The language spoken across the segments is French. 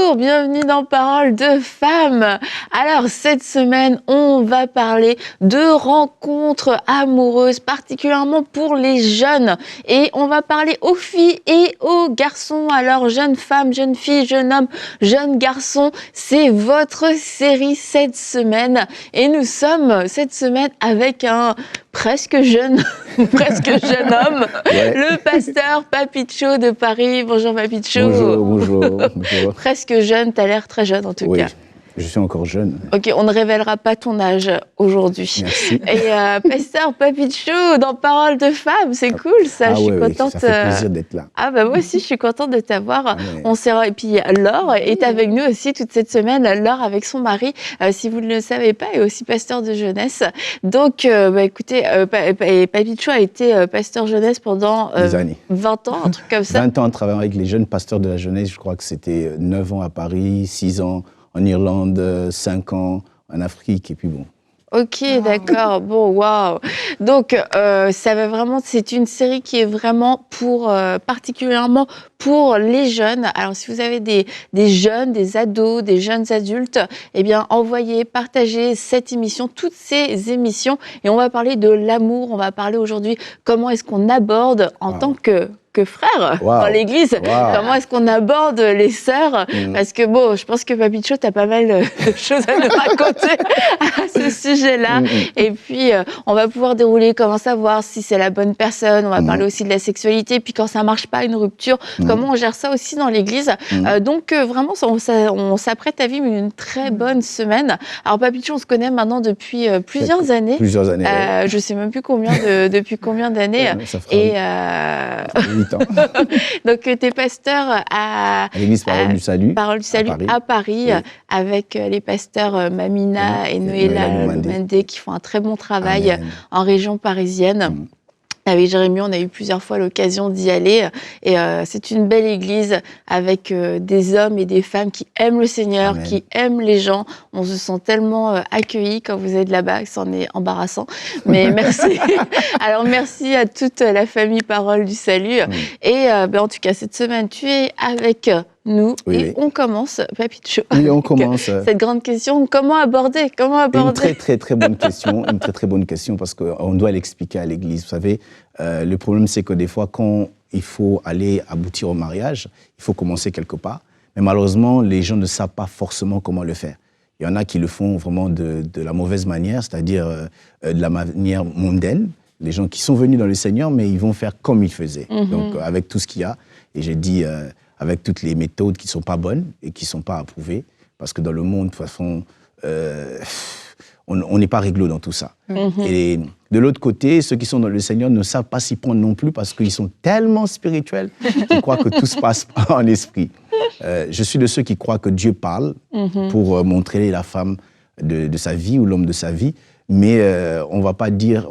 Bonjour, bienvenue dans Parole de Femmes. Alors, cette semaine, on va parler de rencontres amoureuses, particulièrement pour les jeunes. Et on va parler aux filles et aux garçons. Alors, jeunes femmes, jeunes filles, jeunes hommes, jeunes garçons, c'est votre série cette semaine. Et nous sommes cette semaine avec un presque jeune homme, ouais. Le pasteur Papicho de Paris. Bonjour Papicho. Bonjour. Presque jeune, tu as l'air très jeune en tout cas. Je suis encore jeune. Ok, on ne révélera pas ton âge aujourd'hui. Merci. Et pasteur Papicho, dans Parole de Femmes, c'est cool ça. Je suis contente. Ça fait plaisir d'être là. Ah bah moi aussi, je suis contente de t'avoir. Et puis Laure est avec nous aussi toute cette semaine. Laure avec son mari, si vous ne le savez pas, est aussi pasteur de jeunesse. Donc, écoutez, Papicho a été pasteur jeunesse pendant 20 ans, un truc comme ça. 20 ans en travaillant avec les jeunes pasteurs de la jeunesse. Je crois que c'était 9 ans à Paris, 6 ans en Irlande, 5 ans en Afrique, et puis bon. Ok, d'accord. Bon, waouh. Donc, ça va vraiment. C'est une série qui est vraiment particulièrement pour les jeunes. Alors, si vous avez des jeunes, des ados, des jeunes adultes, eh bien, envoyez, partagez cette émission, toutes ces émissions, et on va parler de l'amour. On va parler aujourd'hui comment est-ce qu'on aborde en tant que frère dans l'église, comment est-ce qu'on aborde les sœurs, parce que bon, je pense que Papicho, t'as pas mal de choses à nous raconter à ce sujet-là, et puis on va pouvoir dérouler comment savoir si c'est la bonne personne, on va parler aussi de la sexualité, puis quand ça marche pas, une rupture, comment on gère ça aussi dans l'église, donc vraiment, on s'apprête à vivre une très bonne semaine. Alors Papicho, on se connaît maintenant depuis plusieurs années. Je sais même plus depuis combien d'années, et donc, tu es pasteur à l'église Parole du Salut, à Paris avec les pasteurs Mamina et Noéla Lumande qui font un très bon travail en région parisienne. Avec Jérémy, on a eu plusieurs fois l'occasion d'y aller et c'est une belle église avec des hommes et des femmes qui aiment le Seigneur, qui aiment les gens. On se sent tellement accueillis quand vous êtes là-bas, que c'en est embarrassant. Mais merci. Alors merci à toute la famille Parole du Salut. Et en tout cas, cette semaine, tu es avec nous et on commence, Papicho. Oui, on commence. Cette grande question, comment aborder Une très bonne question, une très bonne question parce qu'on doit l'expliquer à l'église. Vous savez, le problème c'est que des fois quand il faut aller aboutir au mariage, il faut commencer quelque part. Mais malheureusement, les gens ne savent pas forcément comment le faire. Il y en a qui le font vraiment de la mauvaise manière, c'est-à-dire de la manière mondaine. Les gens qui sont venus dans le Seigneur, mais ils vont faire comme ils faisaient. Donc avec tout ce qu'il y a. Et j'ai dit avec toutes les méthodes qui ne sont pas bonnes et qui ne sont pas approuvées. Parce que dans le monde, de toute façon, on n'est pas réglo dans tout ça. Et de l'autre côté, ceux qui sont dans le Seigneur ne savent pas s'y prendre non plus parce qu'ils sont tellement spirituels qu'ils croient que tout se passe en esprit. Je suis de ceux qui croient que Dieu parle pour montrer la femme de sa vie ou l'homme de sa vie, mais on ne va pas dire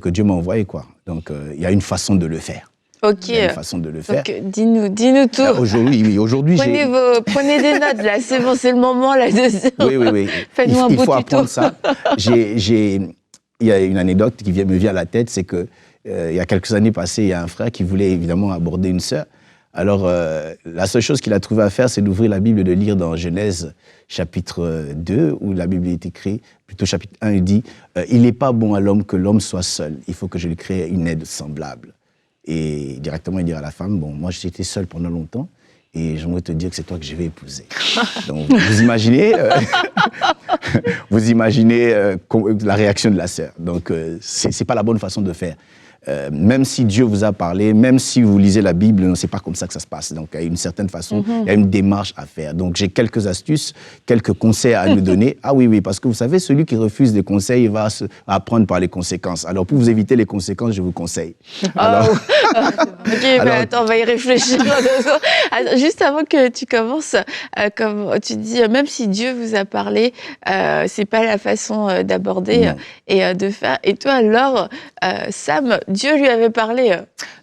que Dieu m'a envoyé, quoi. Donc, il y a une façon de le faire. Ok. Il y a une façon de le faire. Donc, dis-nous tout. Aujourd'hui, prenez des notes, là. C'est bon, c'est le moment, là. Oui. Faites-nous un beau tuto. Il faut apprendre ça. Il y a une anecdote qui me vient à la tête, c'est que il y a quelques années passées, il y a un frère qui voulait évidemment aborder une sœur. Alors, la seule chose qu'il a trouvé à faire, c'est d'ouvrir la Bible et de lire dans Genèse chapitre 2, où la Bible est écrite, plutôt chapitre 1, il dit « Il n'est pas bon à l'homme que l'homme soit seul. Il faut que je lui crée une aide semblable. » Et directement, il dit à la femme, bon, moi, j'étais seul pendant longtemps, et j'aimerais te dire que c'est toi que je vais épouser. Donc, vous imaginez la réaction de la sœur. Donc, c'est pas la bonne façon de faire. Même si Dieu vous a parlé, même si vous lisez la Bible, c'est pas comme ça que ça se passe. Donc, il y a une certaine façon, il y a une démarche à faire. Donc, j'ai quelques astuces, quelques conseils à nous donner. Ah oui, parce que vous savez, celui qui refuse des conseils, il va apprendre par les conséquences. Alors, pour vous éviter les conséquences, je vous conseille. Alors, attends, on va y réfléchir. Juste avant que tu commences, comme tu dis, même si Dieu vous a parlé, c'est pas la façon d'aborder et de faire. Et toi, Laure, Sam, Dieu lui avait parlé.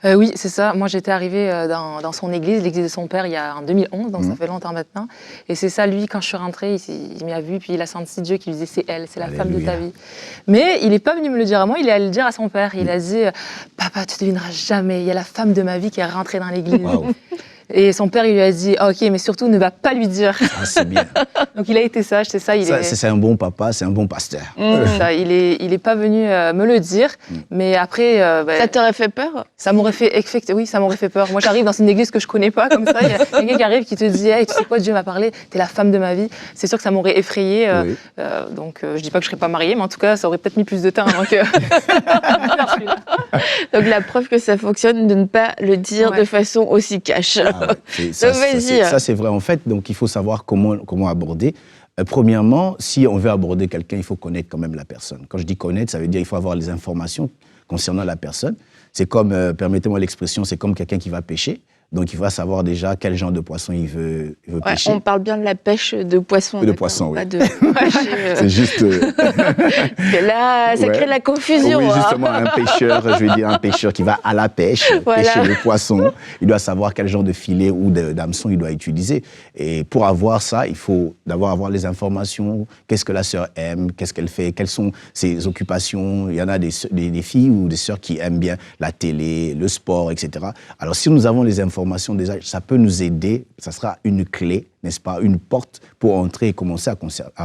Oui, c'est ça. Moi, j'étais arrivée dans son église, l'église de son père, en 2011, donc ça fait longtemps maintenant. Et c'est ça, lui, quand je suis rentrée, il m'a vu, puis il a senti Dieu qui lui disait, c'est elle, c'est la femme de ta vie. Mais il n'est pas venu me le dire à moi, il est allé le dire à son père. Il a dit, papa, tu ne devineras jamais, il y a la femme de ma vie qui est rentrée dans l'église. Wow. Et son père, il lui a dit, ah, ok, mais surtout, ne va pas lui dire. Ah, c'est bien. Donc, il a été sage, c'est ça. C'est un bon papa, c'est un bon pasteur. C'est ça, il est pas venu me le dire, mais après... Ça t'aurait fait peur? Ça m'aurait fait, oui, ça m'aurait fait peur. Moi, j'arrive dans une église que je connais pas, comme ça, il y a quelqu'un qui arrive qui te dit, hey, tu sais quoi, Dieu m'a parlé, t'es la femme de ma vie. C'est sûr que ça m'aurait effrayée. Donc, je dis pas que je serais pas mariée, mais en tout cas, ça aurait peut-être mis plus de temps avant que... Donc, la preuve que ça fonctionne de ne pas le dire de façon aussi cash. Ah ouais, ça, c'est vrai. En fait, donc, il faut savoir comment aborder. Premièrement, si on veut aborder quelqu'un, il faut connaître quand même la personne. Quand je dis connaître, ça veut dire qu'il faut avoir les informations concernant la personne. C'est comme, permettez-moi l'expression, c'est comme quelqu'un qui va pêcher. Donc, il va savoir déjà quel genre de poisson il veut pêcher. On parle bien de la pêche de poisson. De poisson, oui. Pas de pêcher, C'est juste... Parce que là, ça crée de la confusion. Oui, justement, un pêcheur, je veux dire un pêcheur qui va à la pêche, pêcher le poisson, il doit savoir quel genre de filet ou d'hameçon il doit utiliser. Et pour avoir ça, il faut d'abord avoir les informations. Qu'est-ce que la sœur aime? Qu'est-ce qu'elle fait? Quelles sont ses occupations? Il y en a des filles ou des sœurs qui aiment bien la télé, le sport, etc. Alors, si nous avons les informations déjà, ça peut nous aider. Ça sera une clé, n'est-ce pas? Une porte pour entrer et commencer à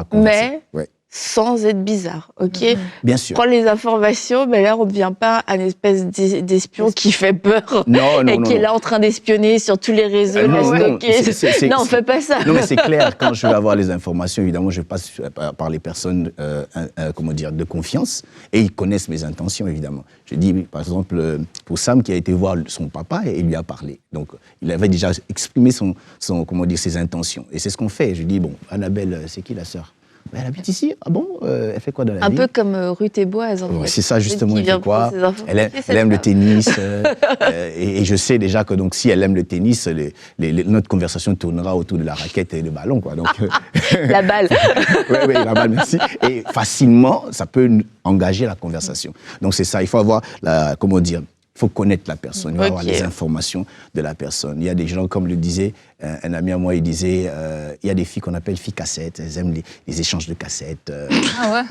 converser. Mais sans être bizarre, ok? Bien sûr. Prends les informations, mais là, on ne devient pas un espèce d'espion qui fait peur et qui est là en train d'espionner sur tous les réseaux, non, on ne fait pas ça. Non, mais c'est clair, quand je vais avoir les informations, évidemment, je passe par les personnes, de confiance, et ils connaissent mes intentions, évidemment. Je dis, par exemple, pour Sam, qui a été voir son papa, et il lui a parlé. Donc, il avait déjà exprimé ses intentions. Et c'est ce qu'on fait. Je dis, bon, Annabelle, c'est qui la sœur? Elle habite ici. Ah bon? Elle fait quoi dans la vie? Un peu comme Ruth et Boaz. C'est ça, justement. Elle fait quoi? Elle aime le tennis. Et je sais déjà que donc, si elle aime le tennis, notre conversation tournera autour de la raquette et le ballon, quoi. Donc, la balle. Oui, la balle, merci. Et facilement, ça peut engager la conversation. Donc, c'est ça. Il faut avoir il faut connaître la personne, il faut avoir les informations de la personne. Il y a des gens, comme le disait un ami à moi, il disait, il y a des filles qu'on appelle filles cassettes, elles aiment les échanges de cassettes,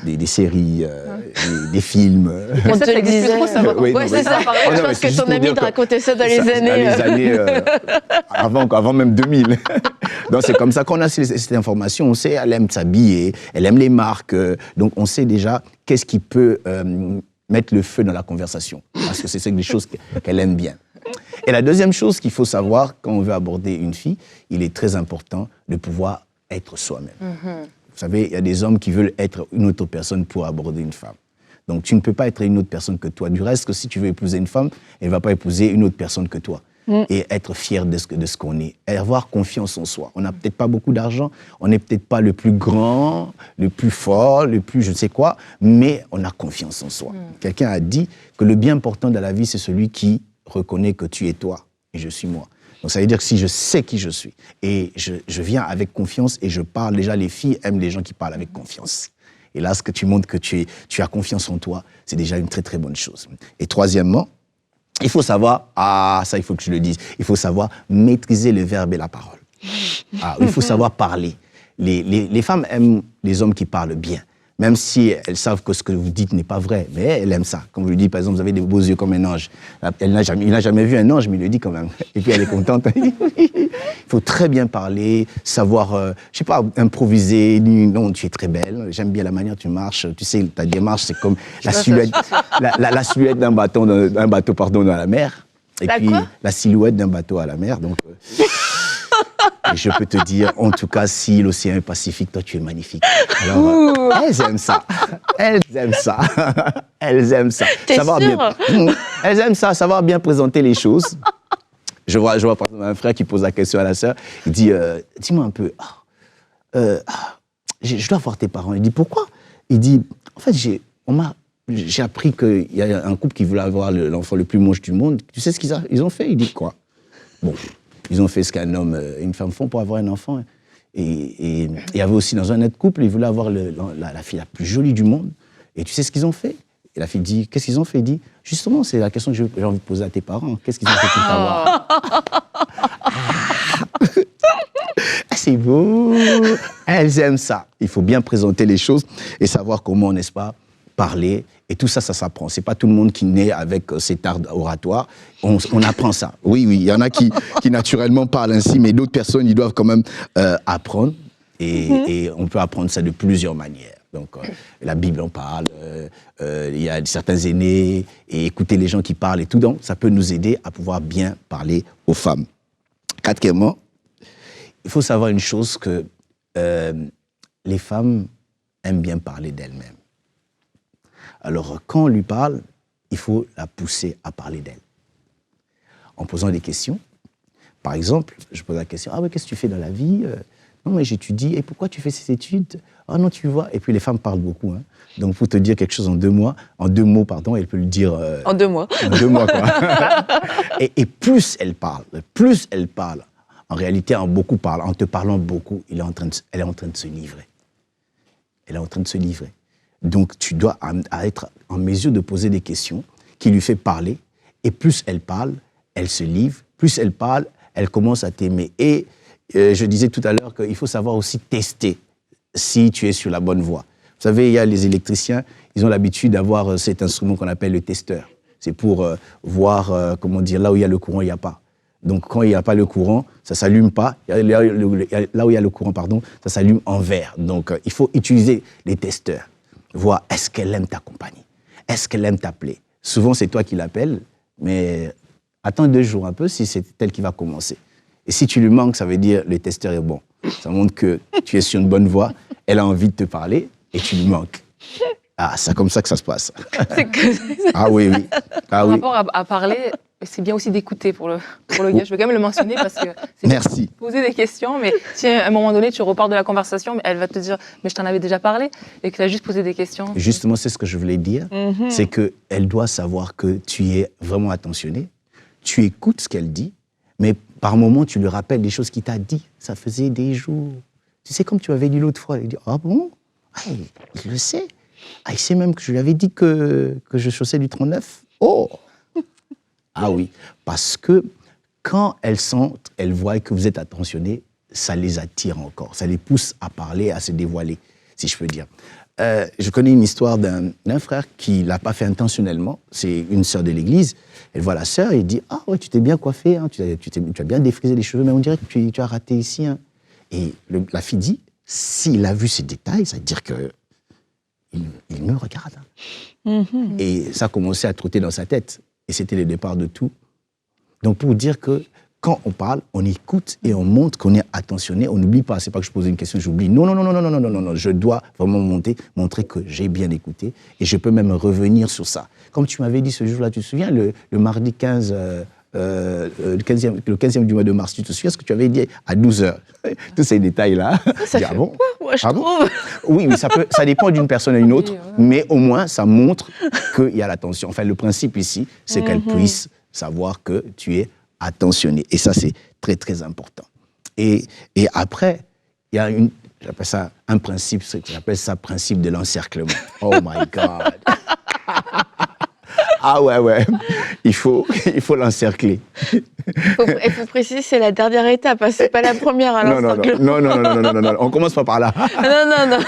des séries, des films. On te le disait. C'est ça, je pense que ton ami te racontait ça dans les années... avant même 2000. Donc c'est comme ça qu'on a cette information, on sait, elle aime s'habiller, elle aime les marques, donc on sait déjà qu'est-ce qui peut... mettre le feu dans la conversation, parce que c'est des choses qu'elle aime bien. Et la deuxième chose qu'il faut savoir, quand on veut aborder une fille, il est très important de pouvoir être soi-même. Vous savez, il y a des hommes qui veulent être une autre personne pour aborder une femme. Donc tu ne peux pas être une autre personne que toi. Du reste, que si tu veux épouser une femme, elle ne va pas épouser une autre personne que toi. Et être fier de ce qu'on est, et avoir confiance en soi. On n'a peut-être pas beaucoup d'argent, on n'est peut-être pas le plus grand, le plus fort, le plus je ne sais quoi, mais on a confiance en soi. Quelqu'un a dit que le bien important de la vie, c'est celui qui reconnaît que tu es toi et je suis moi. Donc ça veut dire que si je sais qui je suis et je viens avec confiance et je parle, déjà les filles aiment les gens qui parlent avec confiance. Et là, ce que tu montres que tu as confiance en toi, c'est déjà une très très bonne chose. Et troisièmement, il faut savoir, ça il faut que je le dise, il faut savoir maîtriser le verbe et la parole. Il faut savoir parler. Les femmes aiment les hommes qui parlent bien, même si elles savent que ce que vous dites n'est pas vrai, mais elles aiment ça. Quand vous lui dites, par exemple, vous avez des beaux yeux comme un ange, il n'a jamais vu un ange, mais il le dit quand même. Et puis elle est contente. Il faut très bien parler, savoir, je ne sais pas, improviser. Non, tu es très belle, j'aime bien la manière dont tu marches. Tu sais, ta démarche, c'est comme la silhouette, la silhouette d'un bateau, dans la mer. Et puis la silhouette d'un bateau à la mer. Donc, et je peux te dire, en tout cas, si l'océan est Pacifique, toi, tu es magnifique. Alors, elles aiment ça. Elles aiment ça. Elles aiment ça. T'es sûr? Elles aiment ça, savoir bien présenter les choses. Je vois par exemple un frère qui pose la question à la sœur. Il dit, dis-moi un peu, je dois voir tes parents. Il dit, pourquoi? Il dit, en fait, j'ai appris qu'il y a un couple qui voulait avoir l'enfant le plus moche du monde. Tu sais ce qu'ils ont fait? Il dit, quoi? Bon. Ils ont fait ce qu'un homme et une femme font pour avoir un enfant. Et il y avait aussi dans un autre couple, ils voulaient avoir la fille la plus jolie du monde. Et tu sais ce qu'ils ont fait? Et la fille dit, qu'est-ce qu'ils ont fait? Il dit, justement, c'est la question que j'ai envie de poser à tes parents. Qu'est-ce qu'ils ont fait pour t'avoir? C'est beau. Elles aiment ça. Il faut bien présenter les choses et savoir comment, n'est-ce pas, parler. Et tout ça, ça s'apprend. C'est pas tout le monde qui naît avec cet art oratoire. On apprend ça. Oui, il y en a qui naturellement parlent ainsi, mais d'autres personnes, ils doivent quand même apprendre. Et on peut apprendre ça de plusieurs manières. Donc, la Bible en parle, il y a certains aînés, et écouter les gens qui parlent et tout. Donc, ça peut nous aider à pouvoir bien parler aux femmes. Quatrièmement, il faut savoir une chose que les femmes aiment bien parler d'elles-mêmes. Alors, quand on lui parle, il faut la pousser à parler d'elle. En posant des questions. Par exemple, je pose la question, « Ah, mais qu'est-ce que tu fais dans la vie ?»« Non, mais j'étudie. Et pourquoi tu fais ces études ? » ?»« Ah non, tu vois. » Et puis, les femmes parlent beaucoup. Hein. Donc, pour te dire quelque chose en deux mots, elle peut le dire... en 2 mois. En 2 mois, quoi. et plus elle parle, en réalité, en beaucoup parle, en te parlant beaucoup, elle est en train de se livrer. Elle est en train de se livrer. Donc, tu dois être en mesure de poser des questions qui lui fait parler. Et plus elle parle, elle se livre. Plus elle parle, elle commence à t'aimer. Et je disais tout à l'heure qu'il faut savoir aussi tester si tu es sur la bonne voie. Vous savez, il y a les électriciens, ils ont l'habitude d'avoir cet instrument qu'on appelle le testeur. C'est pour voir, là où il y a le courant, il n'y a pas. Donc, quand il n'y a pas le courant, ça ne s'allume pas. Là où il y a le courant, ça s'allume en vert. Donc, il faut utiliser les testeurs. Voir, est-ce qu'elle aime ta compagnie? Est-ce qu'elle aime t'appeler? Souvent, c'est toi qui l'appelles, mais attends 2 jours un peu si c'est elle qui va commencer. Et si tu lui manques, ça veut dire le testeur est bon. Ça montre que tu es sur une bonne voie, elle a envie de te parler et tu lui manques. Ah, c'est comme ça que ça se passe. Ah oui. Par rapport à parler, c'est bien aussi d'écouter pour le gars. Je veux quand même le mentionner parce que c'est Merci. Poser des questions, mais si à un moment donné tu repars de la conversation, elle va te dire mais je t'en avais déjà parlé et que tu as juste posé des questions. Justement, c'est ce que je voulais dire. C'est qu'elle doit savoir que tu es vraiment attentionné, tu écoutes ce qu'elle dit, mais par moments tu lui rappelles des choses qu'il t'a dit. Ça faisait des jours. Tu sais, comme tu m'avais dit l'autre fois, elle dit ah bon, il le sait. Ah, il sait même que je lui avais dit que je chaussais du 39. Oh. Ah oui, parce que quand elles sentent, elles voient que vous êtes attentionné, ça les attire encore, ça les pousse à parler, à se dévoiler, si je peux dire. Je connais une histoire d'un frère qui ne l'a pas fait intentionnellement, c'est une sœur de l'église, elle voit la sœur et dit « Ah ouais, tu t'es bien coiffée, hein, tu as bien défrisé les cheveux, mais on dirait que tu as raté ici. Hein. » Et la fille dit « S'il a vu ces détails, ça veut dire que il me regarde. Hein. Et ça a commencé à trotter dans sa tête. Et c'était le départ de tout. Donc, pour dire que quand on parle, on écoute et on montre qu'on est attentionné. On n'oublie pas. C'est pas que je pose une question, j'oublie. Non. Je dois vraiment montrer que j'ai bien écouté. Et je peux même revenir sur ça. Comme tu m'avais dit ce jour-là, tu te souviens, le mardi 15... le 15e du mois de mars, tu te souviens ce que tu avais dit à 12h? Tous ces détails-là. Ça fait peur, moi, je trouve. Oui, ça dépend d'une personne à une autre, mais au moins, ça montre qu'il y a l'attention. Enfin, le principe ici, c'est qu'elle puisse savoir que tu es attentionné. Et ça, c'est très, très important. Et après, il y a j'appelle ça un principe, j'appelle ça principe de l'encerclement. Oh my God! Ah ouais, il faut l'encercler. Il faut préciser, c'est la dernière étape, hein, c'est pas la première à l'encerclement. Non, on commence pas par là.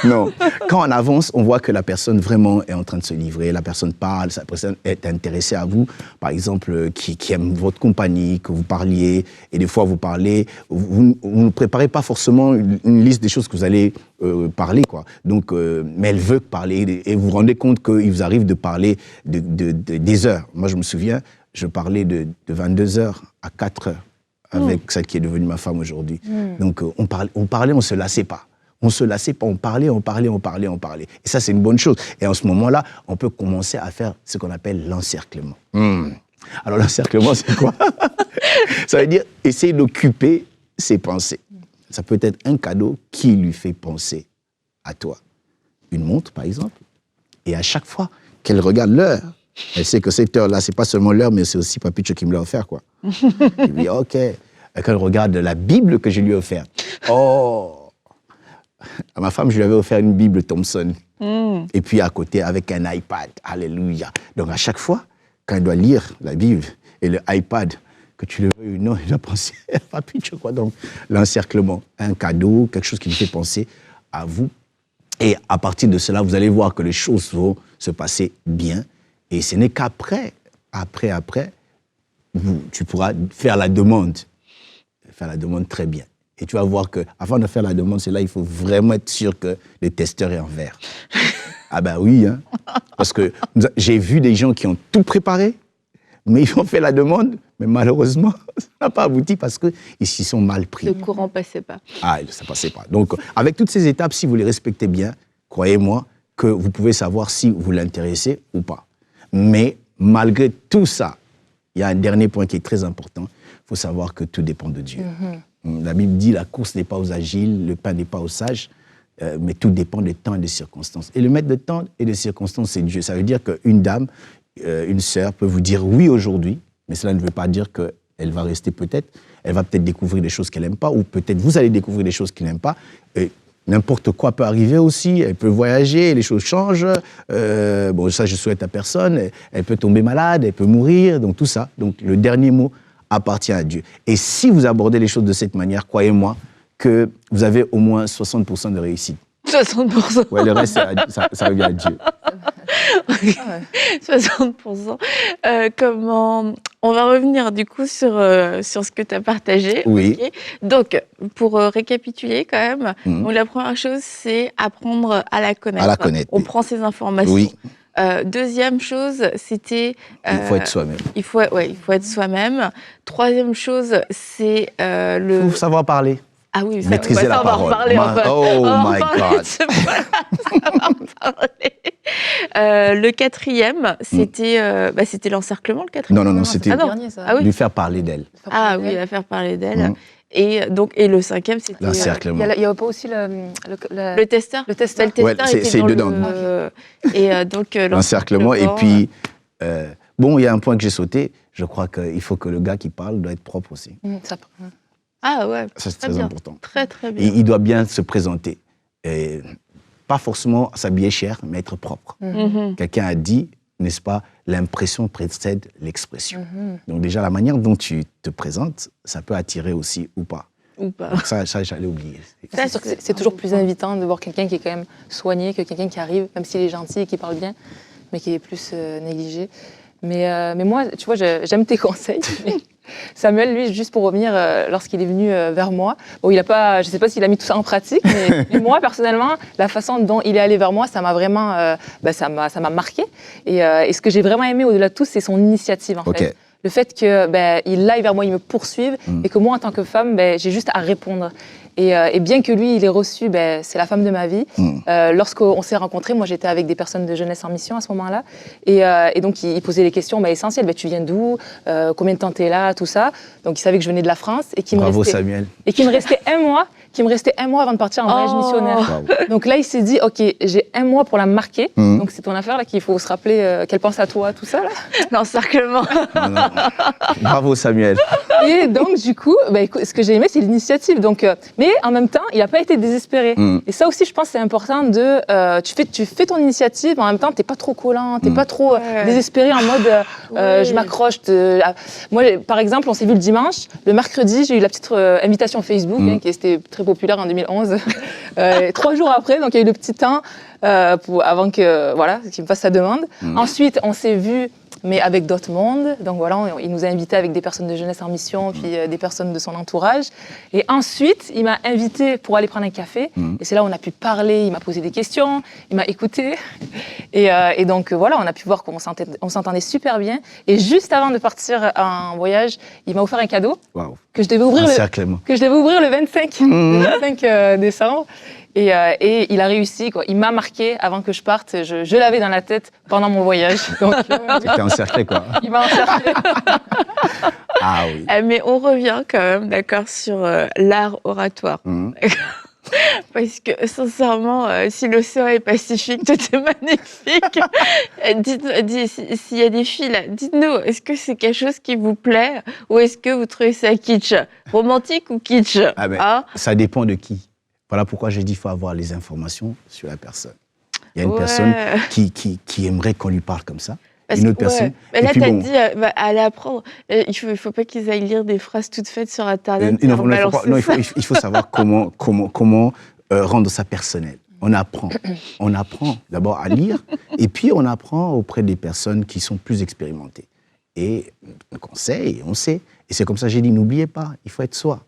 Non. Quand on avance, on voit que la personne vraiment est en train de se livrer, la personne parle, la personne est intéressée à vous, par exemple, qui aime votre compagnie, que vous parliez, et des fois vous parlez, vous ne préparez pas forcément une liste des choses que vous allez parler, quoi. Donc, mais elle veut parler, et vous vous rendez compte qu'il vous arrive de parler des heures. Moi, je me souviens, je parlais de 22h à 4h avec celle qui est devenue ma femme aujourd'hui. Donc, on parlait, on se lassait pas. On parlait. Et ça, c'est une bonne chose. Et en ce moment-là, on peut commencer à faire ce qu'on appelle l'encerclement. Alors, l'encerclement, c'est quoi? Ça veut dire essayer d'occuper ses pensées. Ça peut être un cadeau qui lui fait penser à toi. Une montre, par exemple. Et à chaque fois qu'elle regarde l'heure, elle sait que cette heure-là, c'est pas seulement l'heure, mais c'est aussi Papicho qui me l'a offert, quoi. Il dit, OK. Et quand elle regarde la Bible que je lui ai offerte, oh! À ma femme, je lui avais offert une Bible Thompson. Et puis à côté, avec un iPad. Alléluia. Donc à chaque fois, quand elle doit lire la Bible et le iPad, que tu le veuilles ou non, il doit penser à Papicho, quoi. Donc l'encerclement, un cadeau, quelque chose qui lui fait penser à vous. Et à partir de cela, vous allez voir que les choses vont se passer bien. Et ce n'est qu'après, tu pourras faire la demande très bien. Et tu vas voir qu'avant de faire la demande, c'est là il faut vraiment être sûr que le testeur est en vert. Ah ben oui, hein. Parce que j'ai vu des gens qui ont tout préparé, mais ils ont fait la demande, mais malheureusement, ça n'a pas abouti parce qu'ils s'y sont mal pris. Le courant ne passait pas. Ah, ça ne passait pas. Donc, avec toutes ces étapes, si vous les respectez bien, croyez-moi que vous pouvez savoir si vous l'intéressez ou pas. Mais malgré tout ça, il y a un dernier point qui est très important. Il faut savoir que tout dépend de Dieu. La Bible dit la course n'est pas aux agiles, le pain n'est pas aux sages, mais tout dépend des temps et des circonstances. Et le maître de temps et des circonstances, c'est Dieu. Ça veut dire qu'une dame, une sœur peut vous dire oui aujourd'hui, mais cela ne veut pas dire qu'elle va rester peut-être. Elle va peut-être découvrir des choses qu'elle n'aime pas, ou peut-être vous allez découvrir des choses qu'elle n'aime pas. Et n'importe quoi peut arriver aussi. Elle peut voyager, les choses changent. Bon, ça, je souhaite à personne. Elle peut tomber malade, elle peut mourir, donc tout ça. Donc, le dernier mot appartient à Dieu. Et si vous abordez les choses de cette manière, croyez-moi que vous avez au moins 60% de réussite. 60%. Ouais, le reste, ça revient à Dieu. 60%. Comment... On va revenir du coup sur ce que tu as partagé. Oui. Okay. Donc, pour récapituler quand même, donc, la première chose, c'est apprendre à la connaître. À la connaître. On prend ces informations. Oui. Deuxième chose, c'était... il faut être soi-même. Il faut être soi-même. Troisième chose, c'est Il faut savoir parler. Ah oui, maîtriser la parole. Oh my God. Le quatrième, c'était l'encerclement, le quatrième. Non, c'était lui faire parler d'elle. Ah oui, la faire parler d'elle. Et le cinquième, c'était... L'encerclement. Il y a pas aussi le testeur. Le testeur. Ouais, c'est dedans. Et donc l'encerclement. Et puis, bon, il y a un point que j'ai sauté. Je crois qu'il faut que le gars qui parle doit être propre aussi. Ah ouais, ça, c'est très important. Très, très bien. Il doit bien se présenter. Et pas forcément s'habiller cher, mais être propre. Quelqu'un a dit, n'est-ce pas, l'impression précède l'expression. Donc déjà, la manière dont tu te présentes, ça peut attirer aussi ou pas. Donc ça j'allais oublier. C'est toujours plus invitant de voir quelqu'un qui est quand même soigné que quelqu'un qui arrive, même s'il est gentil et qui parle bien, mais qui est plus négligé. Mais moi, tu vois, j'aime tes conseils. Samuel, lui, juste pour revenir, lorsqu'il est venu vers moi, bon, je ne sais pas s'il a mis tout ça en pratique, mais moi, personnellement, la façon dont il est allé vers moi, ça m'a vraiment ça m'a marqué. Et ce que j'ai vraiment aimé au-delà de tout, c'est son initiative, en fait. Le fait qu'il aille vers moi, il me poursuive, et que moi, en tant que femme, j'ai juste à répondre. Et bien que lui, il ait reçu, c'est la femme de ma vie. Lorsqu'on s'est rencontrés, moi j'étais avec des personnes de jeunesse en mission à ce moment-là. Et donc il posait les questions essentielles. Tu viens d'où, combien de temps t'es là, tout ça. Donc il savait que je venais de la France. Bravo Samuel. Et qu'il me restait un mois avant de partir en voyage missionnaire. Wow. Donc là, il s'est dit, OK, j'ai un mois pour la marquer. Donc c'est ton affaire là qu'il faut se rappeler qu'elle pense à toi, tout ça là. L'encerclement. Non. Bravo Samuel. Et donc du coup, ce que j'ai aimé, c'est l'initiative. Donc, mais en même temps, il n'a pas été désespéré. Et ça aussi, je pense, c'est important tu fais ton initiative, en même temps, t'es pas trop collant, t'es pas trop désespéré en mode je m'accroche. Moi, par exemple, on s'est vu le dimanche. Le mercredi, j'ai eu la petite invitation Facebook qui était très populaire en 2011. 3 jours après, donc il y a eu le petit temps avant qu'il me fasse sa demande. Ensuite, on s'est vu, mais avec d'autres mondes. Donc voilà, il nous a invités avec des personnes de jeunesse en mission, puis des personnes de son entourage. Et ensuite, il m'a invité pour aller prendre un café. Et c'est là où on a pu parler, il m'a posé des questions, il m'a écouté. Et donc voilà, on a pu voir qu'on s'entendait super bien. Et juste avant de partir en voyage, il m'a offert un cadeau que je devais ouvrir le 25 décembre. Et il a réussi, quoi. Il m'a marqué avant que je parte. Je l'avais dans la tête pendant mon voyage. T'étais encerclé, quoi. Il m'a encerclé. Ah oui. Mais on revient quand même, d'accord, sur l'art oratoire. Parce que, sincèrement, si l'océan est pacifique, tout est magnifique. S'il y a des filles là, dites-nous, est-ce que c'est quelque chose qui vous plaît ou est-ce que vous trouvez ça kitsch? Romantique ou kitsch? Ça dépend de qui. Voilà pourquoi j'ai dit qu'il faut avoir les informations sur la personne. Il y a une personne qui aimerait qu'on lui parle comme ça. Une autre personne. Mais là, tu as dit, allez apprendre. Il ne faut pas qu'ils aillent lire des phrases toutes faites sur Internet. Il faut savoir comment rendre ça personnel. On apprend d'abord à lire, et puis on apprend auprès des personnes qui sont plus expérimentées. Et on conseille, on sait. Et c'est comme ça que j'ai dit, n'oubliez pas, il faut être soi.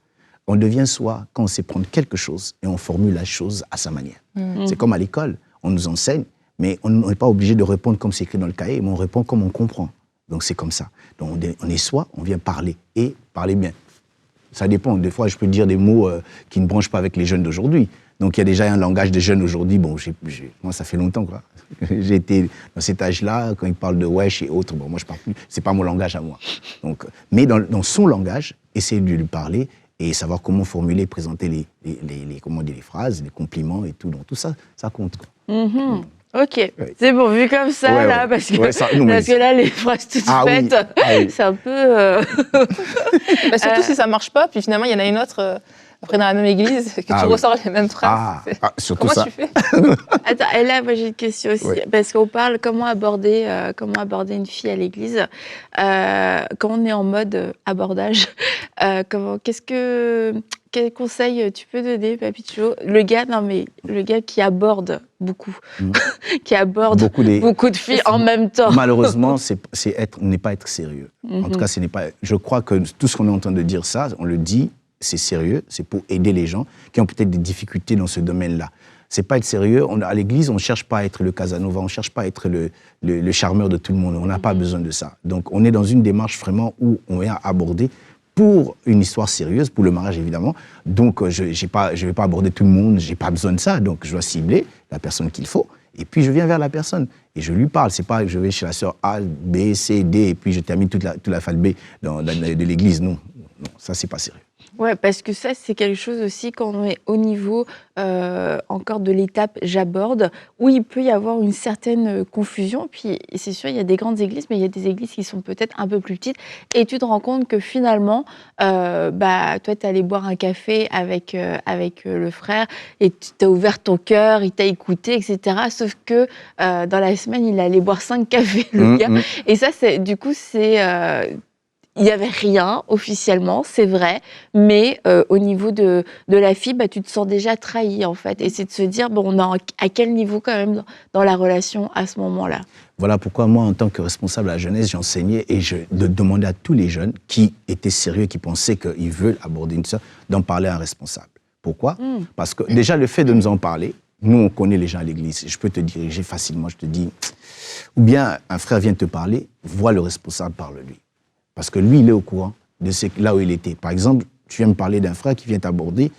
On devient soi quand on sait prendre quelque chose et on formule la chose à sa manière. C'est comme à l'école, on nous enseigne, mais on n'est pas obligé de répondre comme c'est écrit dans le cahier, mais on répond comme on comprend. Donc c'est comme ça. Donc on est soi, on vient parler, et parler bien. Ça dépend, des fois je peux dire des mots qui ne branchent pas avec les jeunes d'aujourd'hui. Donc il y a déjà un langage des jeunes aujourd'hui, bon, moi ça fait longtemps, quoi. J'ai été dans cet âge-là, quand ils parlent de wesh et autres, bon, moi je parle plus, c'est pas mon langage à moi. Donc, mais dans son langage, essayer de lui parler et savoir comment formuler, présenter les phrases, les compliments et tout. Donc tout ça, ça compte, quoi. Ok, c'est bon, vu comme ça, là, parce que là, les phrases toutes faites, c'est un peu... surtout si ça marche pas, puis finalement, il y en a une autre, après dans la même église, que tu ressors les mêmes phrases. Surtout comment ça. tu fais? Attends, et là, moi, j'ai une question aussi, parce qu'on parle comment aborder une fille à l'église, quand on est en mode abordage, quel conseil tu peux donner, Papichulo? Le gars qui aborde beaucoup, qui aborde beaucoup de filles en même temps. Malheureusement, n'est pas être sérieux. En tout cas, je crois que tout ce qu'on est en train de dire ça, on le dit, c'est sérieux, c'est pour aider les gens qui ont peut-être des difficultés dans ce domaine-là. C'est pas être sérieux. À l'église, on cherche pas à être le Casanova, on cherche pas à être le charmeur de tout le monde. On n'a pas besoin de ça. Donc, on est dans une démarche vraiment où on vient aborder pour une histoire sérieuse, pour le mariage évidemment. Donc, je vais pas aborder tout le monde, j'ai pas besoin de ça. Donc, je dois cibler la personne qu'il faut. Et puis, je viens vers la personne et je lui parle. C'est pas que je vais chez la sœur A, B, C, D et puis je termine toute l'alphabet de l'église. Non, ça, c'est pas sérieux. Ouais, parce que ça, c'est quelque chose aussi quand on est au niveau encore de l'étape j'aborde, où il peut y avoir une certaine confusion. Puis c'est sûr, il y a des grandes églises, mais il y a des églises qui sont peut-être un peu plus petites. Et tu te rends compte que finalement, toi, tu es allé boire un café avec le frère et tu t'as ouvert ton cœur, il t'a écouté, etc. Sauf que dans la semaine, il allait boire 5 cafés, le gars. Et ça, du coup, il n'y avait rien officiellement, c'est vrai, mais au niveau de la fille, tu te sens déjà trahi en fait. Et c'est de se dire, on est à quel niveau quand même dans la relation à ce moment-là. Voilà pourquoi moi, en tant que responsable à la jeunesse, j'enseignais et je demandais à tous les jeunes qui étaient sérieux, qui pensaient qu'ils veulent aborder une sœur, d'en parler à un responsable. Pourquoi ? Parce que déjà, le fait de nous en parler, nous, on connaît les gens à l'église. Je peux te diriger facilement, je te dis, ou bien un frère vient te parler, vois le responsable, parle-lui. Parce que lui, il est au courant de là où il était. Par exemple, tu viens me parler d'un frère qui vient t'aborder,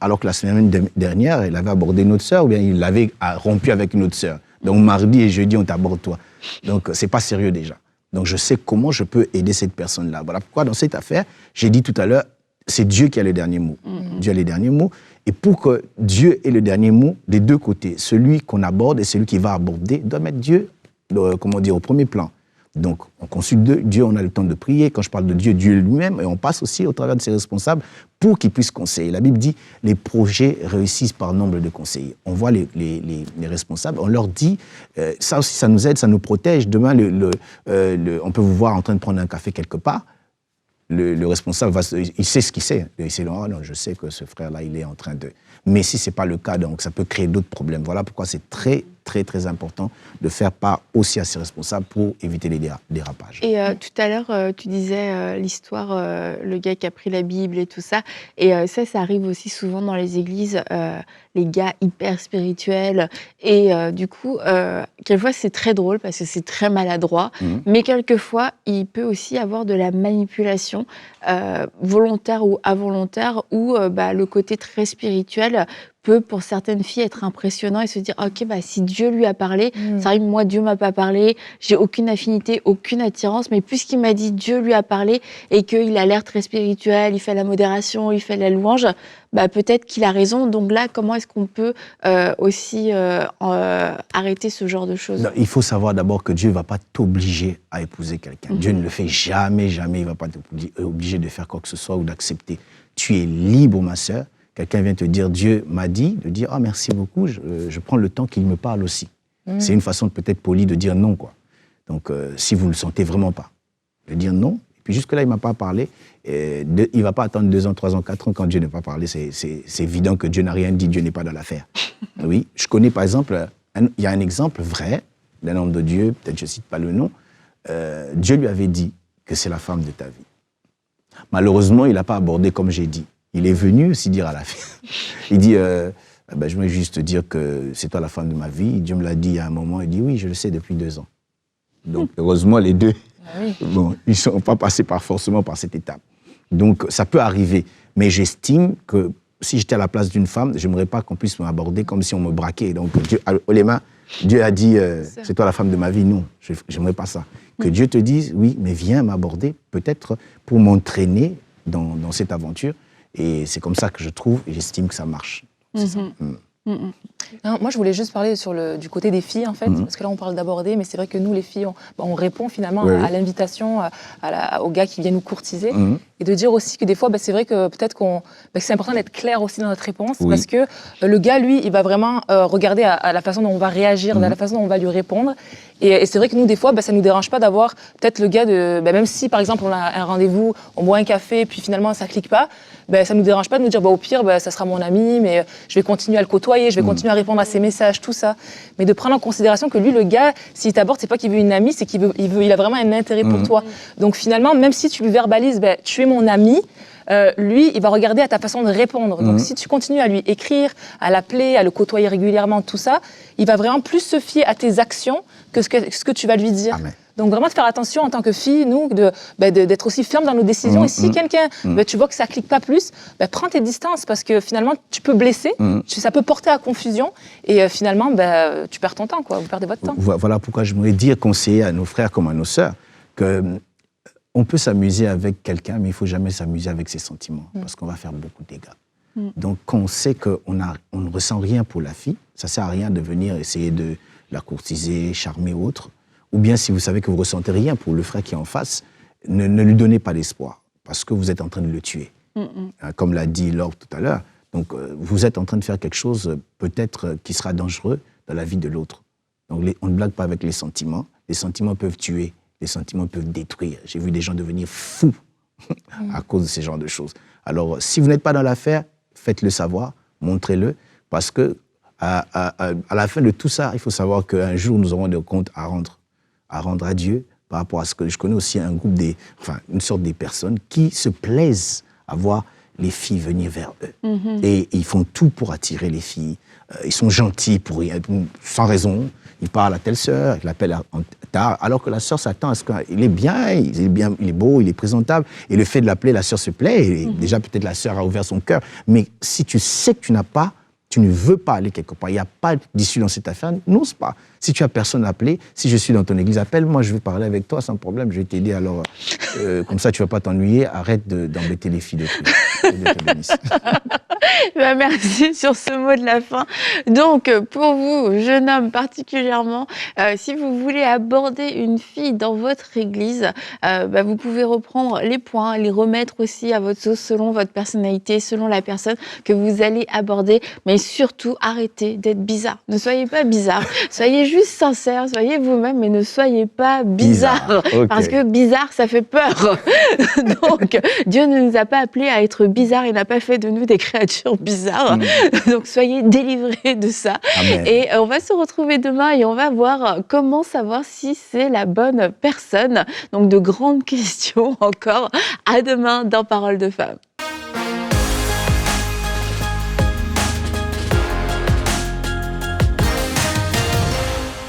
alors que la semaine dernière, il avait abordé une autre sœur, ou bien il avait rompu avec une autre sœur. Donc mardi et jeudi, on t'aborde toi. Donc c'est pas sérieux déjà. Donc je sais comment je peux aider cette personne-là. Voilà pourquoi dans cette affaire, j'ai dit tout à l'heure, c'est Dieu qui a le dernier mot. Dieu a le dernier mot. Et pour que Dieu ait le dernier mot, des deux côtés, celui qu'on aborde et celui qui va aborder, doit mettre Dieu, au premier plan. Donc, on consulte Dieu, on a le temps de prier. Quand je parle de Dieu, Dieu lui-même, et on passe aussi au travers de ses responsables pour qu'ils puissent conseiller. La Bible dit, les projets réussissent par nombre de conseillers. On voit les responsables, on leur dit, ça aussi, ça nous aide, ça nous protège. Demain, on peut vous voir en train de prendre un café quelque part. Le responsable, il sait ce qu'il sait. Il sait, non, je sais que ce frère-là, il est en train de... Mais si ce n'est pas le cas, donc ça peut créer d'autres problèmes. Voilà pourquoi c'est très, très, très important de faire part aussi à ses responsables pour éviter les dérapages. Et tout à l'heure, tu disais l'histoire, le gars qui a pris la Bible et tout ça. Et ça arrive aussi souvent dans les églises, les gars hyper spirituels. Et du coup, quelquefois, c'est très drôle parce que c'est très maladroit. Mais quelquefois, il peut aussi avoir de la manipulation volontaire ou involontaire où le côté très spirituel peut, pour certaines filles, être impressionnant et se dire, ok, si Dieu lui a parlé, ça arrive, moi, Dieu m'a pas parlé, j'ai aucune affinité, aucune attirance, mais puisqu'il m'a dit Dieu lui a parlé et qu'il a l'air très spirituel, il fait la modération, il fait la louange, peut-être qu'il a raison. Donc là, comment est-ce qu'on peut aussi arrêter ce genre de choses ? Non, il faut savoir d'abord que Dieu ne va pas t'obliger à épouser quelqu'un. Dieu ne le fait jamais, jamais. Il ne va pas t'obliger de faire quoi que ce soit ou d'accepter. Tu es libre, ma sœur. Quelqu'un vient te dire, Dieu m'a dit, de dire, merci beaucoup, je prends le temps qu'il me parle aussi. C'est une façon peut-être polie de dire non, quoi. Donc, si vous ne le sentez vraiment pas, de dire non, Puis jusque-là, il ne m'a pas parlé. Il ne va pas attendre 2 ans, 3 ans, 4 ans quand Dieu n'a pas parlé. C'est évident que Dieu n'a rien dit, Dieu n'est pas dans l'affaire. Oui, je connais par exemple, il y a un exemple vrai d'un homme de Dieu, peut-être je ne cite pas le nom. Dieu lui avait dit que c'est la femme de ta vie. Malheureusement, il n'a pas abordé comme j'ai dit. Il est venu aussi dire à la fille. Il dit, je voulais juste te dire que c'est toi la femme de ma vie. Dieu me l'a dit à un moment, il dit oui, je le sais depuis 2 ans. Donc heureusement, les deux, bon, ils ne sont pas passés forcément par cette étape. Donc ça peut arriver, mais j'estime que si j'étais à la place d'une femme, je n'aimerais pas qu'on puisse m'aborder comme si on me braquait. Donc Dieu a dit, c'est toi la femme de ma vie. Non, je n'aimerais pas ça. Que Dieu te dise, oui, mais viens m'aborder, peut-être pour m'entraîner dans cette aventure. Et c'est comme ça que je trouve, et j'estime que ça marche. C'est ça. Non, moi, je voulais juste parler du côté des filles, en fait, parce que là, on parle d'aborder, mais c'est vrai que nous, les filles, on répond finalement à l'invitation, aux gars qui viennent nous courtiser, et de dire aussi que des fois, c'est vrai que peut-être que c'est important d'être clair aussi dans notre réponse, parce que le gars, lui, il va vraiment regarder à la façon dont on va réagir, à la façon dont on va lui répondre, et c'est vrai que nous, des fois, ça ne nous dérange pas d'avoir peut-être le gars même si, par exemple, on a un rendez-vous, on boit un café, puis finalement, ça ne clique pas, ça ne nous dérange pas de nous dire, au pire, ça sera mon ami, mais je vais continuer à le côtoyer, je vais continuer à répondre à ses messages, tout ça. Mais de prendre en considération que lui, le gars, s'il t'aborde, c'est pas qu'il veut une amie, c'est il a vraiment un intérêt pour toi. Donc finalement, même si tu lui verbalises, tu es mon ami, lui, il va regarder à ta façon de répondre. Donc si tu continues à lui écrire, à l'appeler, à le côtoyer régulièrement, tout ça, il va vraiment plus se fier à tes actions que ce que tu vas lui dire. Amen. Donc vraiment de faire attention en tant que fille, nous, d'être aussi ferme dans nos décisions. Et si quelqu'un, tu vois que ça ne clique pas plus, prends tes distances parce que finalement, tu peux blesser, ça peut porter à confusion et finalement, tu perds ton temps, quoi. Vous perdez votre temps. Voilà pourquoi je voudrais conseiller à nos frères comme à nos sœurs qu'on peut s'amuser avec quelqu'un, mais il ne faut jamais s'amuser avec ses sentiments parce qu'on va faire beaucoup de dégâts. Donc quand on sait qu'on ne ressent rien pour la fille, ça ne sert à rien de venir essayer de la courtiser, charmer ou autre. Ou bien si vous savez que vous ne ressentez rien pour le frère qui est en face, ne lui donnez pas d'espoir, parce que vous êtes en train de le tuer. Comme l'a dit Laure tout à l'heure, donc vous êtes en train de faire quelque chose peut-être qui sera dangereux dans la vie de l'autre. Donc on ne blague pas avec les sentiments. Les sentiments peuvent tuer, les sentiments peuvent détruire. J'ai vu des gens devenir fous à cause de ces genres de choses. Alors si vous n'êtes pas dans l'affaire, faites-le savoir, montrez-le, parce que à la fin de tout ça, il faut savoir qu'un jour nous aurons des comptes à rendre à Dieu par rapport à ce que je connais aussi un groupe une sorte des personnes qui se plaisent à voir les filles venir vers eux. Et ils font tout pour attirer les filles. Ils sont gentils sans raison. Ils parlent à telle sœur, ils l'appellent tard, alors que la sœur s'attend à ce qu'il est bien, il est beau, il est présentable. Et le fait de l'appeler, la sœur se plaît. Et déjà, peut-être la sœur a ouvert son cœur. Mais si tu sais que tu ne veux pas aller quelque part, il n'y a pas d'issue dans cette affaire, n'ose pas. Si tu as personne à appeler, si je suis dans ton église, appelle-moi, je veux parler avec toi sans problème, je vais t'aider. Alors, comme ça, tu ne vas pas t'ennuyer, arrête d'embêter les filles de Dieu. Dieu te bénisse. Merci sur ce mot de la fin. Donc, pour vous, jeune homme particulièrement, si vous voulez aborder une fille dans votre église, vous pouvez reprendre les points, les remettre aussi à votre sauce selon votre personnalité, selon la personne que vous allez aborder. Mais surtout, arrêtez d'être bizarre. Ne soyez pas bizarre. Soyez juste sincère, soyez vous-même, mais ne soyez pas bizarre. Okay. Parce que bizarre, ça fait peur. Donc, Dieu ne nous a pas appelés à être bizarres. Il n'a pas fait de nous des créatures bizarres. Donc, soyez délivrés de ça. Amen. Et on va se retrouver demain et on va voir comment savoir si c'est la bonne personne. Donc, de grandes questions encore. À demain dans Parole de Femme.